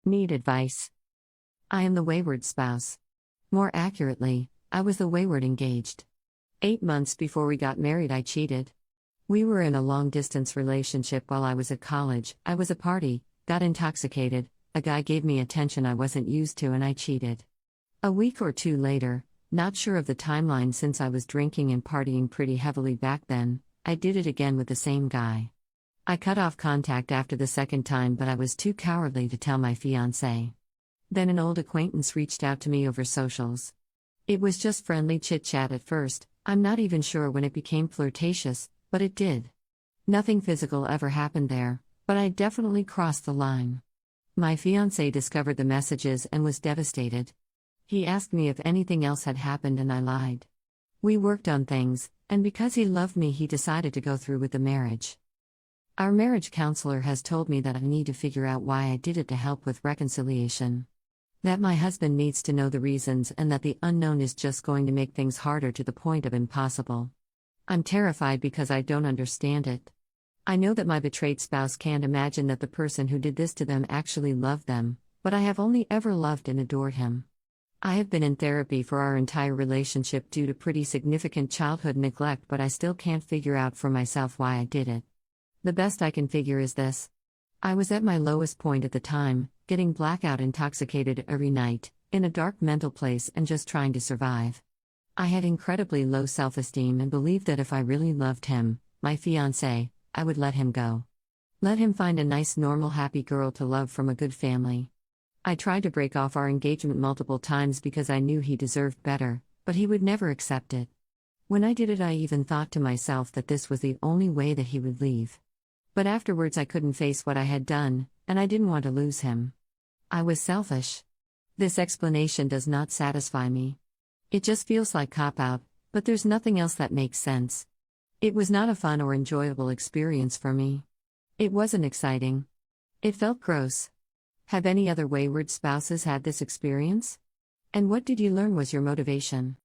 Need advice. I am the wayward spouse. More accurately, I was the wayward engaged. 8 months before we got married, I cheated. We were in a long-distance relationship while I was at college. I was a party, got intoxicated, a guy gave me attention I wasn't used to, and I cheated. A week or two later, not sure of the timeline since I was drinking and partying pretty heavily back then, I did it again with the same guy. I cut off contact after the second time, but I was too cowardly to tell my fiancé. Then an old acquaintance reached out to me over socials. It was just friendly chit-chat at first. I'm not even sure when it became flirtatious, but it did. Nothing physical ever happened there, but I definitely crossed the line. My fiancé discovered the messages and was devastated. He asked me if anything else had happened, and I lied. We worked on things, and because he loved me, he decided to go through with the marriage. Our marriage counselor has told me that I need to figure out why I did it to help with reconciliation. That my husband needs to know the reasons, and that the unknown is just going to make things harder to the point of impossible. I'm terrified because I don't understand it. I know that my betrayed spouse can't imagine that the person who did this to them actually loved them, but I have only ever loved and adored him. I have been in therapy for our entire relationship due to pretty significant childhood neglect, but I still can't figure out for myself why I did it. The best I can figure is this. I was at my lowest point at the time, getting blackout intoxicated every night, in a dark mental place and just trying to survive. I had incredibly low self-esteem and believed that if I really loved him, my fiancé, I would let him go. Let him find a nice, normal, happy girl to love from a good family. I tried to break off our engagement multiple times because I knew he deserved better, but he would never accept it. When I did it, I even thought to myself that this was the only way that he would leave. But afterwards I couldn't face what I had done, and I didn't want to lose him. I was selfish. This explanation does not satisfy me. It just feels like cop-out, but there's nothing else that makes sense. It was not a fun or enjoyable experience for me. It wasn't exciting. It felt gross. Have any other wayward spouses had this experience? And what did you learn was your motivation?